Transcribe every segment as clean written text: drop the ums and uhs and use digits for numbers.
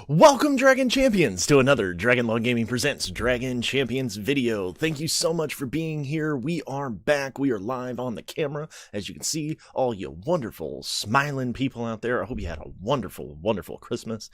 Welcome, Dragon Champions, to another Dragon Law Gaming Presents Dragon Champions video. Thank you so much for being here. We are back. We are live on the camera. As you can see, all you wonderful, smiling people out there. I hope you had a wonderful, wonderful Christmas.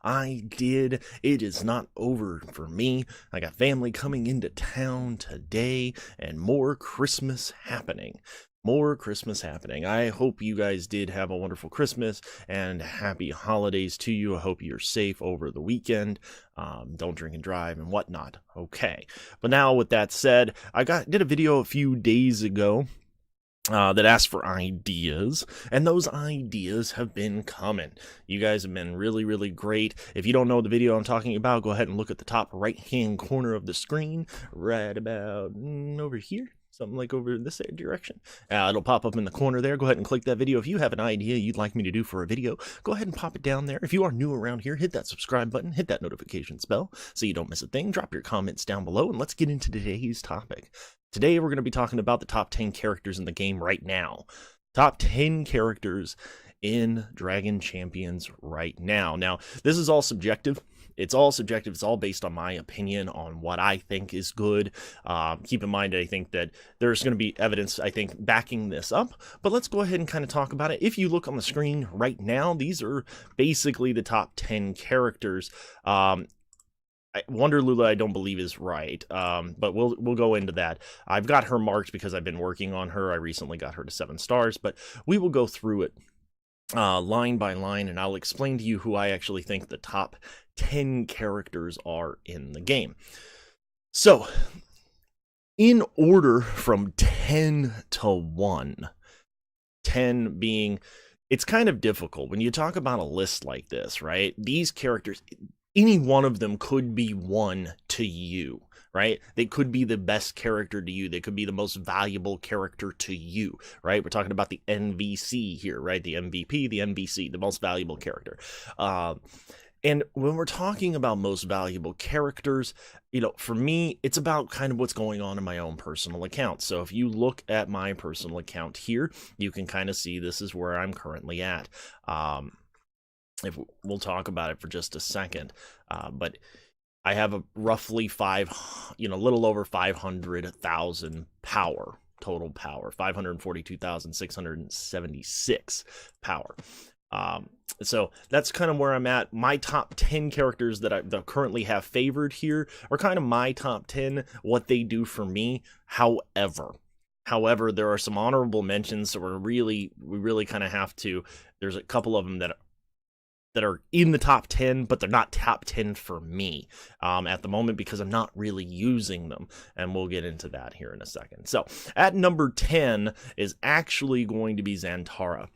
I did. It is not over for me. I got family coming into town today and more Christmas happening. More Christmas happening. I hope you guys did have a wonderful Christmas and happy holidays to you. I hope you're safe over the weekend. Don't drink and drive and whatnot. Okay. But now with that said, I did a video a few days ago that asked for ideas, and those ideas have been coming. You guys have been really, really great. If you don't know the video I'm talking about, go ahead and look at the top right-hand corner of the screen, right about over here. Something like over this direction. It'll pop up in the corner there. Go ahead and click that video. If you have an idea you'd like me to do for a video, go ahead and pop it down there. If you are new around here, hit that subscribe button, hit that notifications bell so you don't miss a thing. Drop your comments down below, and let's get into today's topic. Today we're going to be talking about the top 10 characters in the game right now. Top 10 characters in Dragon Champions right now. Now, this is all subjective. It's all subjective. It's all based on my opinion on what I think is good. Keep in mind, I think that there's going to be evidence, I think, backing this up. But let's go ahead and kind of talk about it. If you look on the screen right now, these are basically the top 10 characters. Wonder Lula, I don't believe is right, but we'll go into that. I've got her marked because I've been working on her. I recently got her to 7 stars, but we will go through it line by line, and I'll explain to you who I actually think the top 10 characters are in the game. So, in order from 10 to 1, 10 being, it's kind of difficult when you talk about a list like this, right? These characters, any one of them could be one to you, right? They could be the best character to you. They could be the most valuable character to you, right? We're talking about the NVC here, right? The MVP, the NVC, the most valuable character. And when we're talking about most valuable characters, you know, for me, it's about kind of what's going on in my own personal account. So if you look at my personal account here, you can kind of see this is where I'm currently at. If we'll talk about it for just a second, but I have a roughly little over 500,000 power, total power, 542,676 power. So that's kind of where I'm at. My top 10 characters that I currently have favored here are kind of my top 10, what they do for me. However, there are some honorable mentions, so we really kind of have to, there's a couple of them that are in the top 10, but they're not top 10 for me at the moment because I'm not really using them, and we'll get into that here in a second. So at number 10 is actually going to be Xantara.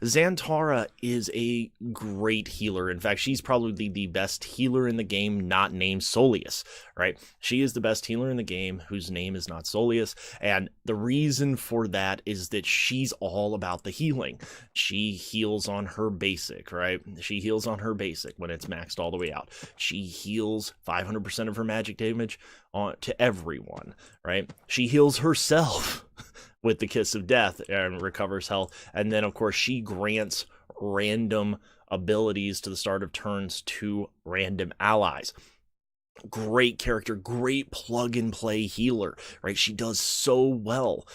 Xantara is a great healer. In fact, she's probably the best healer in the game, not named Soleus, right? She is the best healer in the game whose name is not Soleus, and the reason for that is that she's all about the healing. She heals on her basic, right? She heals on her basic when it's maxed all the way out. She heals 500% of her magic damage to everyone, right? She heals herself with the Kiss of Death and recovers health. And then, of course, she grants random abilities to the start of turns to random allies. Great character, great plug-and-play healer, right? She does so well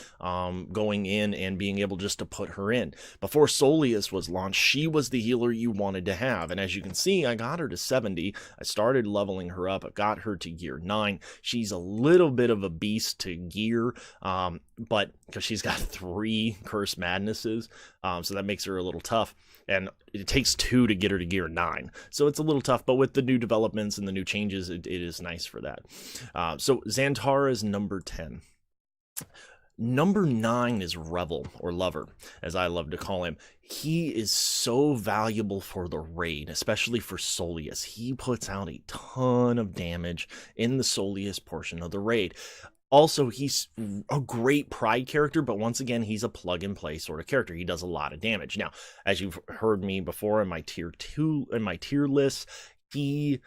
going in and being able just to put her in. Before Soleus was launched, she was the healer you wanted to have, and as you can see, I got her to 70. I started leveling her up. I got her to gear 9. She's a little bit of a beast to gear, but because she's got 3 Curse Madnesses, so that makes her a little tough. And it takes 2 to get her to gear 9. So it's a little tough, but with the new developments and the new changes, it is nice for that. So Xantara is number 10. Number 9 is Revel, or Lover, as I love to call him. He is so valuable for the raid, especially for Soleus. He puts out a ton of damage in the Soleus portion of the raid. Also, he's a great pride character, but once again, he's a plug-and-play sort of character. He does a lot of damage. Now, as you've heard me before in my tier 2, in my tier list, he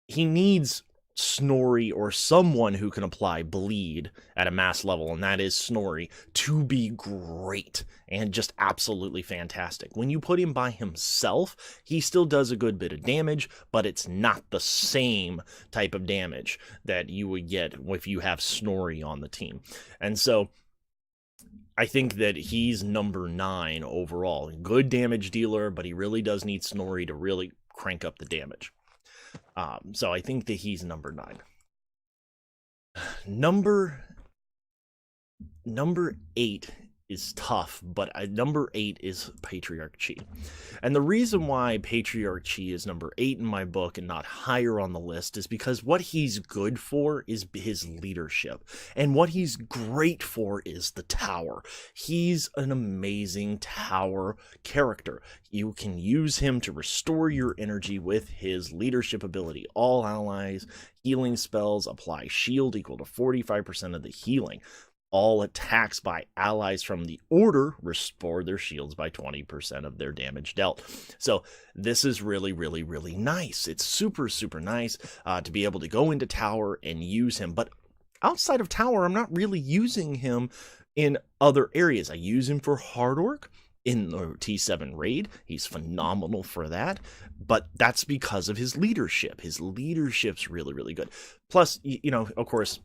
needs Snorri or someone who can apply bleed at a mass level, and that is Snorri, to be great and just absolutely fantastic. When you put him by himself, he still does a good bit of damage, but it's not the same type of damage that you would get if you have Snorri on the team. And so I think that he's number 9 overall. Good damage dealer, but he really does need Snorri to really crank up the damage. So I think that he's number 9. Number 8 is tough, but number 8 is Patriarch Chi. And the reason why Patriarch Chi is number 8 in my book and not higher on the list is because what he's good for is his leadership. And what he's great for is the tower. He's an amazing tower character. You can use him to restore your energy with his leadership ability. All allies, healing spells, apply shield equal to 45% of the healing. All attacks by allies from the order restore their shields by 20% of their damage dealt. So this is really, really, really nice. It's super, super nice to be able to go into tower and use him. But outside of tower, I'm not really using him in other areas. I use him for hard orc in the T7 raid. He's phenomenal for that, but that's because of his leadership. His leadership's really, really good. Plus, you know, of course,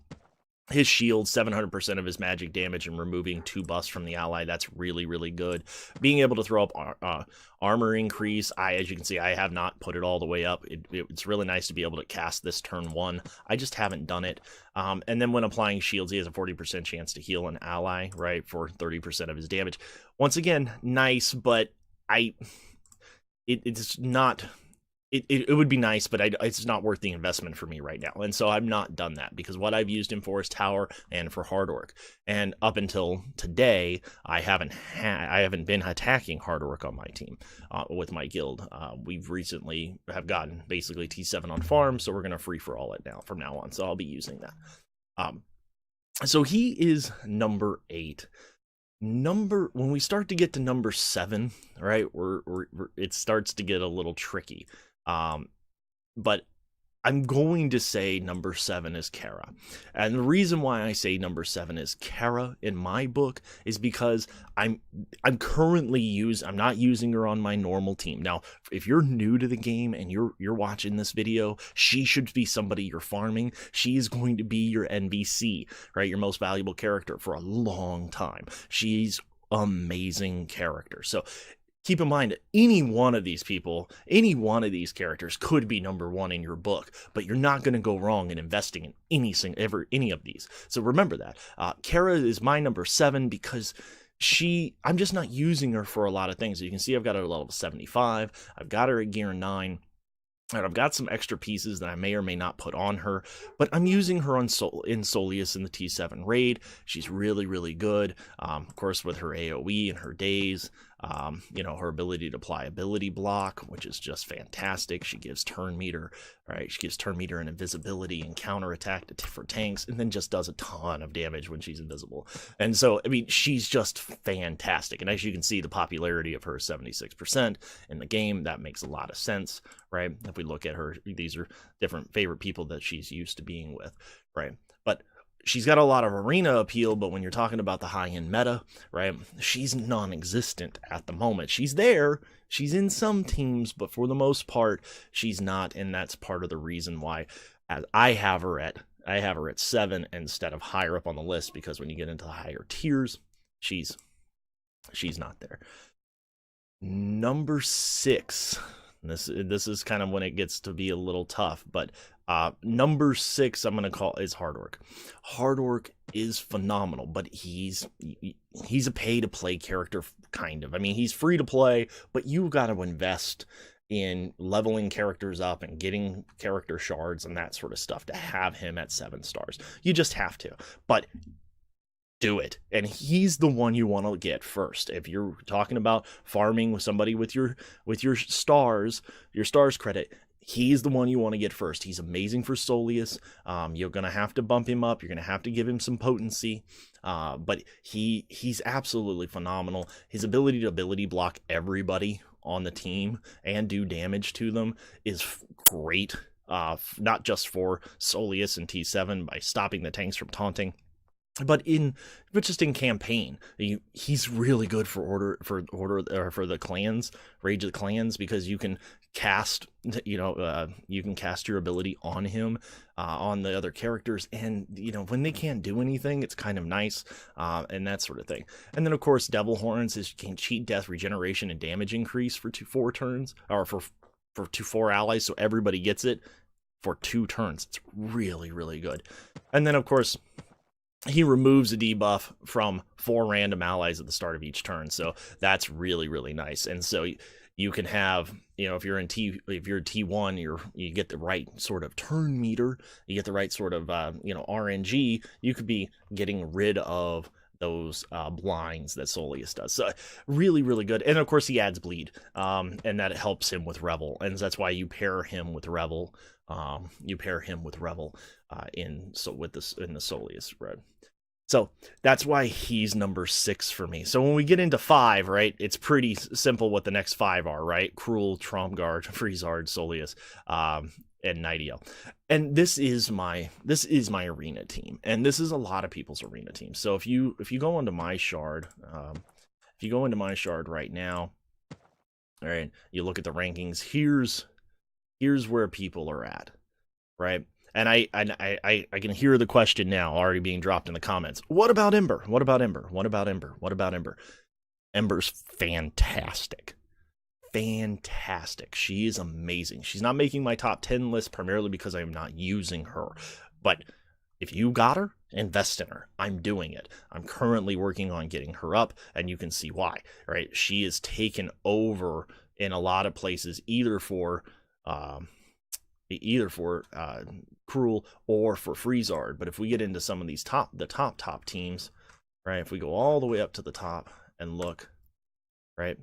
his shield, 700% of his magic damage and removing 2 buffs from the ally. That's really, really good. Being able to throw up armor increase. As you can see, I have not put it all the way up. It's really nice to be able to cast this turn 1. I just haven't done it. And then when applying shields, he has a 40% chance to heal an ally, right, for 30% of his damage. Once again, nice, but it's not... It would be nice, but it's not worth the investment for me right now. And so I've not done that because what I've used him for is tower and for hard orc. And up until today, I haven't been attacking hard orc on my team with my guild. We've recently have gotten basically T7 on farm, so we're going to free for all it now from now on. So I'll be using that. So he is number 8. When we start to get to number 7, right, it starts to get a little tricky. But I'm going to say number 7 is Kara. And the reason why I say number 7 is Kara in my book is because I'm not using her on my normal team. Now, if you're new to the game and you're watching this video, she should be somebody you're farming. She is going to be your NVC, right? Your most valuable character for a long time. She's amazing character. So keep in mind, any one of these people, any one of these characters could be number 1 in your book, but you're not going to go wrong in investing in any of these. So remember that. Kara is my number 7 because I'm just not using her for a lot of things. You can see I've got her at level 75. I've got her at gear 9. And I've got some extra pieces that I may or may not put on her, but I'm using her in Soleus in the T7 raid. She's really, really good. Of course, with her AoE and her days, you know, her ability to apply ability block, which is just fantastic. She gives turn meter, right? She gives turn meter and invisibility and counterattack for tanks, and then just does a ton of damage when she's invisible. And so, I mean, she's just fantastic. And as you can see, the popularity of her is 76% in the game. That makes a lot of sense, right? If we look at her, these are different favorite people that she's used to being with, right? But she's got a lot of arena appeal, but when you're talking about the high-end meta, right, she's non-existent at the moment. She's there, she's in some teams, but for the most part, she's not, and that's part of the reason why I have her at 7 instead of higher up on the list, because when you get into the higher tiers, she's not there. Number 6. This is kind of when it gets to be a little tough, but number 6 I'm going to call is Hard Orc. Hard Orc is phenomenal, but he's a pay-to-play character, kind of. I mean, he's free to play, but you got to invest in leveling characters up and getting character shards and that sort of stuff to have him at 7 stars. You just have to. But do it, and he's the one you want to get first. If you're talking about farming with somebody with your stars credit, he's the one you want to get first. He's amazing for Soleus. You're gonna have to bump him up. You're gonna have to give him some potency, but he's absolutely phenomenal. His ability to ability block everybody on the team and do damage to them is great. not just for Soleus and T7 by stopping the tanks from taunting, but just in campaign, he's really good for the clans, Rage of the Clans, because you can cast, you can cast your ability on him, on the other characters, and when they can't do anything, it's kind of nice, and that sort of thing. And then of course, Devil Horns can cheat death, regeneration, and damage increase for 4 turns, or for 4 allies, so everybody gets it for 2 turns. It's really, really good. And then of course, he removes a debuff from 4 random allies at the start of each turn, so that's really, really nice. And so you can have, if you're T1, you get the right sort of turn meter, you get the right sort of RNG. You could be getting rid of those blinds that Soleus does. So really, really good. And of course, he adds bleed, and that helps him with Revel, and that's why you pair him with Revel. You pair him with Revel in the Soleus spread. So that's why he's number 6 for me. So when we get into 5, right, it's pretty simple what the next 5 are, right? Cruel, Tromgard, Freezard, Soleus, and Nightiel. And this is my arena team, and this is a lot of people's arena team. So if you go onto my shard, if you go into my shard right now, all right, you look at the rankings. Here's where people are at, right? And I can hear the question now already being dropped in the comments. What about Ember? What about Ember? What about Ember? What about Ember? Ember's fantastic. Fantastic. She is amazing. She's not making my top 10 list primarily because I am not using her. But if you got her, invest in her. I'm doing it. I'm currently working on getting her up, and you can see why, right? She is taken over in a lot of places, either for Cruel or for Freezard. But if we get into some of these top teams, right, if we go all the way up to the top and look, right,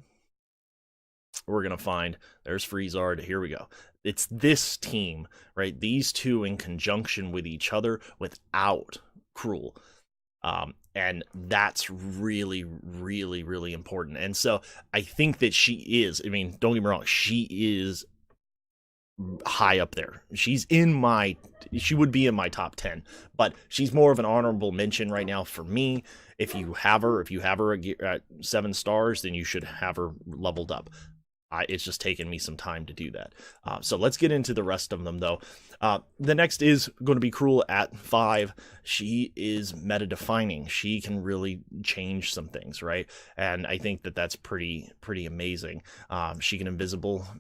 we're gonna find there's Freezard. Here we go. It's this team, right? These two in conjunction with each other without Cruel. And that's really, really, really important. And so I think that she is, I mean, don't get me wrong, she is high up there. She would be in my top 10, but she's more of an honorable mention right now for me. If you have her at 7 stars, then you should have her leveled up. It's just taken me some time to do that. So let's get into the rest of them, though. The next is going to be Cruel at 5. She is meta-defining. She can really change some things, right? And I think that that's pretty amazing. She can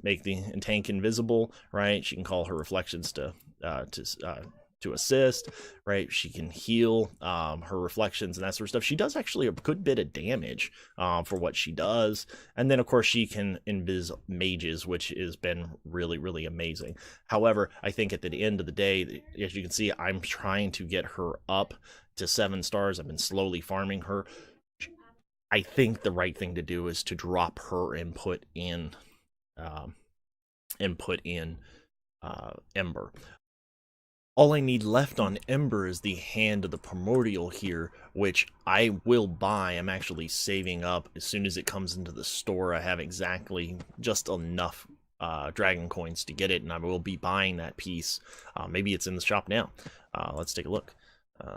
make the tank invisible, right? She can call her reflections to assist, right? She can heal her reflections and that sort of stuff. She does actually a good bit of damage for what she does. And then of course she can invis mages, which has been really, really amazing. However, I think at the end of the day, as you can see, I'm trying to get her up to 7 stars. I've been slowly farming her. I think the right thing to do is to drop her and put in Ember. All I need left on Ember is the Hand of the Primordial here, which I will buy. I'm actually saving up. As soon as it comes into the store, I have exactly just enough dragon coins to get it, and I will be buying that piece. Maybe it's in the shop now. Let's take a look.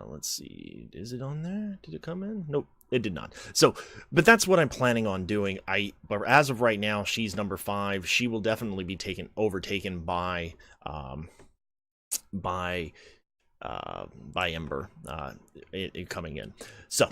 Let's see. Is it on there? Did it come in? Nope, it did not. So, but that's what I'm planning on doing. But as of right now, she's number 5. She will definitely be overtaken by Ember coming in. So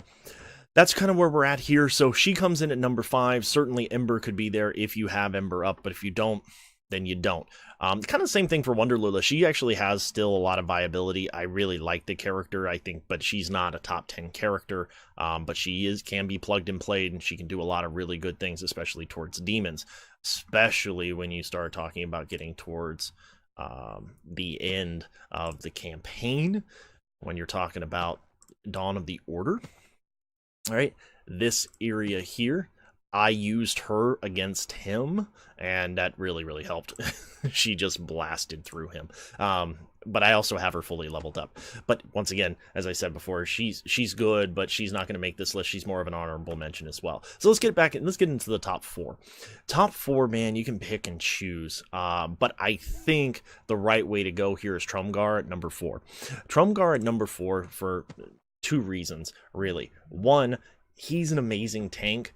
that's kind of where we're at here. So she comes in at number 5. Certainly Ember could be there if you have Ember up, but if you don't, then you don't. Kind of the same thing for Wonderlula. She actually has still a lot of viability. I really like the character, I think, but she's not a top 10 character. But she can be plugged and played, and she can do a lot of really good things, especially towards demons, especially when you start talking about getting towards the end of the campaign, when you're talking about Dawn of the Order. All right, this area here, I used her against him, and that really, really helped. She just blasted through him. but I also have her fully leveled up. But once again, as I said before, she's good, but she's not going to make this list. She's more of an honorable mention as well. So let's get back and let's get into the top 4. Top 4, man, you can pick and choose. But I think the right way to go here is Trumgar at number 4. Trumgar at number 4 for 2 reasons, really. One, he's an amazing tank,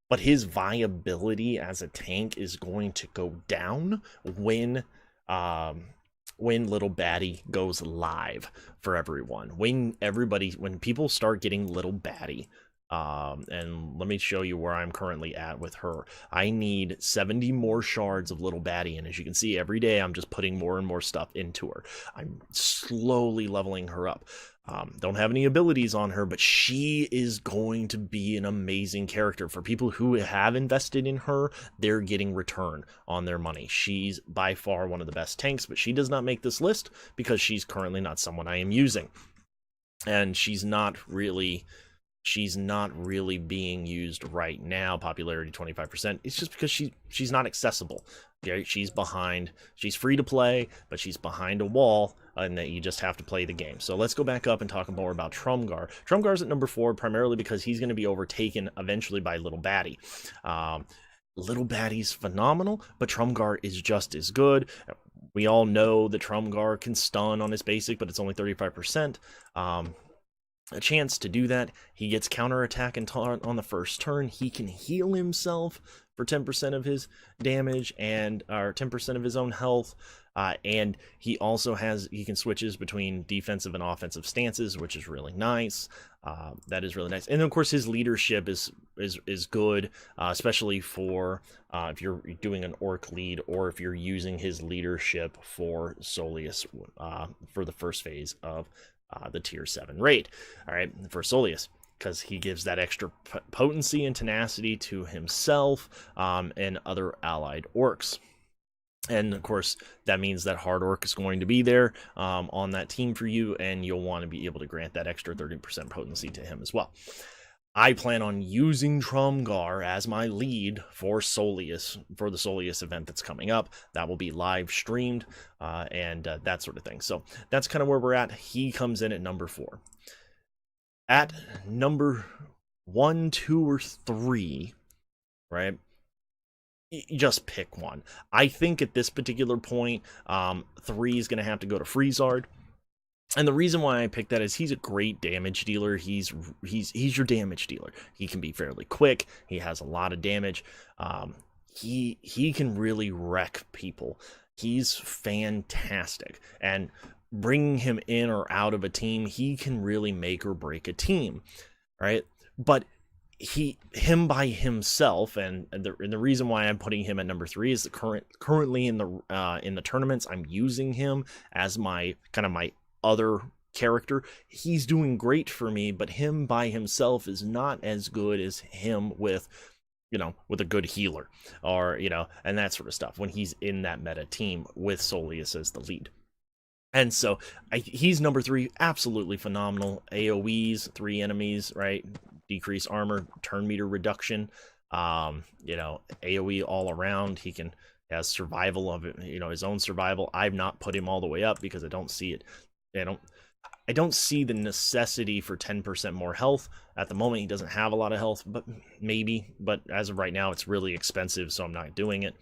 but his viability as a tank is going to go down when Little Baddie goes live for everyone. When people start getting Little Baddie, and let me show you where I'm currently at with her. I need 70 more shards of Little Baddie, and as you can see, every day I'm just putting more and more stuff into her. I'm slowly leveling her up. Don't have any abilities on her, but she is going to be an amazing character. For people who have invested in her, they're getting return on their money. She's by far one of the best tanks, but she does not make this list because she's currently not someone I am using. And she's not really being used right now. Popularity 25%. It's just because she's not accessible. Okay? She's free to play, but she's behind a wall, and that you just have to play the game. So let's go back up and talk more about Trumgar. Trumgar's at number 4 primarily because he's going to be overtaken eventually by Little Baddie. Little Baddie's phenomenal, but Trumgar is just as good. We all know that Trumgar can stun on his basic, but it's only 35%. A chance to do that. He gets counterattack and taunt on the first turn. He can heal himself for 10% of his damage and or 10% of his own health. And he also he can switches between defensive and offensive stances, which is really nice. That is really nice. And of course, his leadership is good, especially for if you're doing an orc lead or if you're using his leadership for Soleus for the first phase of the tier 7 raid. All right, for Soleus, because he gives that extra potency and tenacity to himself and other allied orcs. And of course, that means that Hard Orc is going to be there on that team for you, and you'll want to be able to grant that extra 30% potency to him as well. I plan on using Trumgar as my lead for Soleus, for the Soleus event that's coming up. That will be live streamed and that sort of thing. So that's kind of where we're at. He comes in at number 4. At number 1, 2, or 3, right? You just pick one. I think at this particular point, 3 is going to have to go to Freezard. And the reason why I picked that is he's a great damage dealer. He's your damage dealer. He can be fairly quick. He has a lot of damage. He can really wreck people. He's fantastic. And bringing him in or out of a team, he can really make or break a team, right? But him by himself, and the reason why I'm putting him at number 3 is that currently in the tournaments, I'm using him as my other character. He's doing great for me, but him by himself is not as good as him with a good healer or and that sort of stuff when he's in that meta team with Soleus as the lead. And so he's number 3, absolutely phenomenal. AoEs, 3 enemies, right? Decrease armor, turn meter reduction, AoE all around. He has survival of it, his own survival. I've not put him all the way up because I don't see it. I don't see the necessity for 10% more health. At the moment, he doesn't have a lot of health, but maybe. But as of right now, it's really expensive, so I'm not doing it.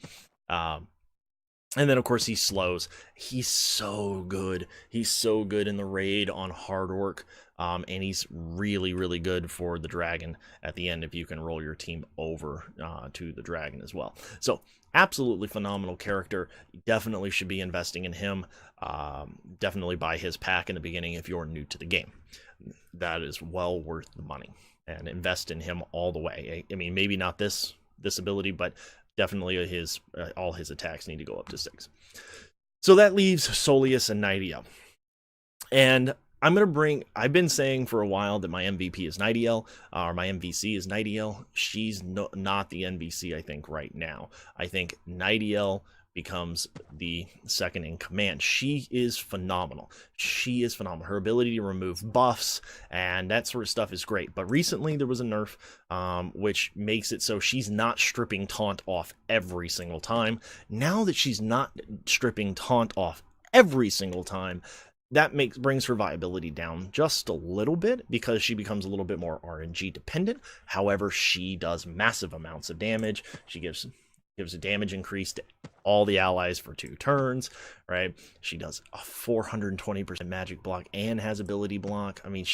And then, of course, he slows. He's so good. He's so good in the raid on Hard Orc. And he's really, really good for the dragon at the end if you can roll your team over to the dragon as well. So, absolutely phenomenal character. You definitely should be investing in him. Definitely buy his pack in the beginning if you're new to the game. That is well worth the money. And invest in him all the way. I mean, maybe not this ability, but definitely all his attacks need to go up to 6. So that leaves Soleus and Nightiel. And I've been saying for a while that my MVP is Nightiel, or my MVC is Nightiel. She's not the MVC, I think, right now. I think Nightiel becomes the second in command. She is phenomenal. She is phenomenal. Her ability to remove buffs and that sort of stuff is great. But recently there was a nerf, which makes it so she's not stripping taunt off every single time. Now that she's not stripping taunt off every single time. That brings her viability down just a little bit because she becomes a little bit more RNG dependent. However, she does massive amounts of damage. She gives a damage increase to all the allies for 2 turns, right? She does a 420% magic block and has ability block. I mean,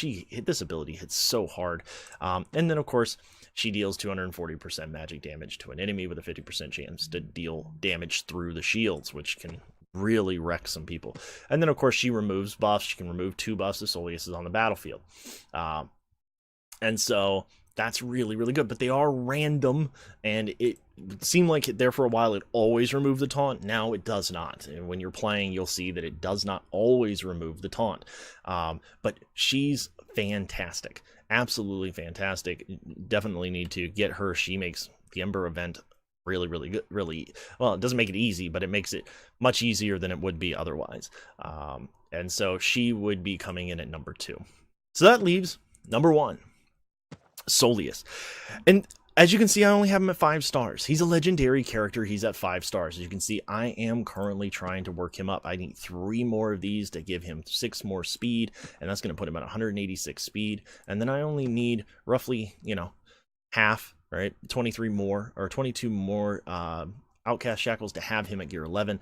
this ability hits so hard. And then, of course, she deals 240% magic damage to an enemy with a 50% chance to deal damage through the shields, which can really wreck some people. And then, of course, she removes buffs. She can remove 2 buffs if Soleus is on the battlefield. And so that's really, really good. But they are random, and it seemed like there for a while it always removed the taunt. Now it does not. And when you're playing, you'll see that it does not always remove the taunt. But she's fantastic. Absolutely fantastic. Definitely need to get her. She makes the Ember event really, really good. Really, well, it doesn't make it easy, but it makes it much easier than it would be otherwise. And so she would be coming in at number 2. So that leaves number 1, Soleus. And as you can see, I only have him at 5 stars. He's a legendary character. He's at 5 stars. As you can see, I am currently trying to work him up. I need 3 more of these to give him 6 more speed, and that's going to put him at 186 speed. And then I only need roughly, half, right? 23 more or 22 more Outcast Shackles to have him at gear 11.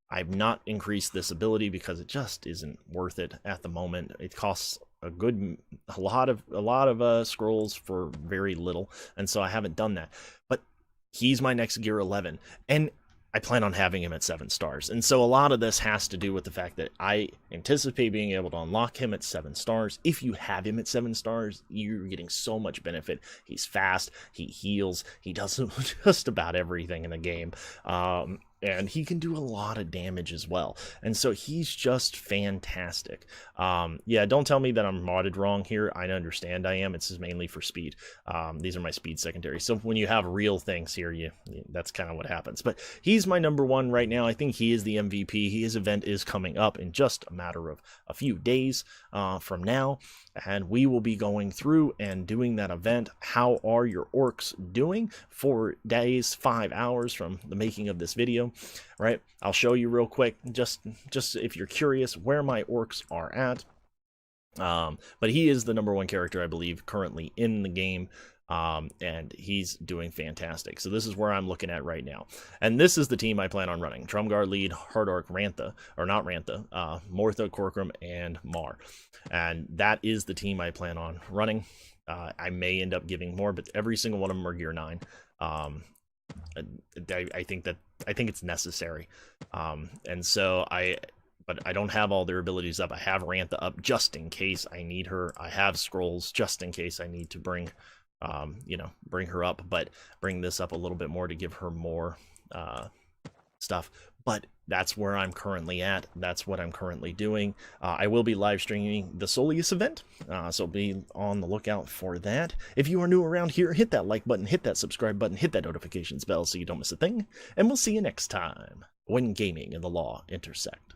I've not increased this ability because it just isn't worth it at the moment. It costs a lot of scrolls for very little, and so I haven't done that. But he's my next gear 11, and I plan on having him at 7 stars. And so a lot of this has to do with the fact that I anticipate being able to unlock him at 7 stars. If you have him at 7 stars, you're getting so much benefit. He's fast, he heals, he does just about everything in the game. And he can do a lot of damage as well. And so he's just fantastic. Yeah, don't tell me that I'm modded wrong here. I understand I am. It's just mainly for speed. These are my speed secondaries. So when you have real things here, that's kind of what happens. But he's my number 1 right now. I think he is the MVP. His event is coming up in just a matter of a few days from now. And we will be going through and doing that event. How are your orcs doing? 4 days, 5 hours from the making of this video, right? I'll show you real quick, just if you're curious where my orcs are at. But he is the number 1 character, I believe, currently in the game. And he's doing fantastic. So this is where I'm looking at right now. And this is the team I plan on running. Drumguard lead, Hardorc, Rantha, or not Rantha, Mortha, Corcoran, and Mar. And that is the team I plan on running. I may end up giving more, but every single one of them are gear 9. I think it's necessary. And so but I don't have all their abilities up. I have Rantha up just in case I need her. I have scrolls just in case I need to bring her up, but bring this up a little bit more to give her more stuff. But that's where I'm currently at. That's what I'm currently doing. I will be live streaming the Soleus event, so be on the lookout for that. If you are new around here, hit that like button, hit that subscribe button, hit that notifications bell so you don't miss a thing, and we'll see you next time when gaming and the law intersect.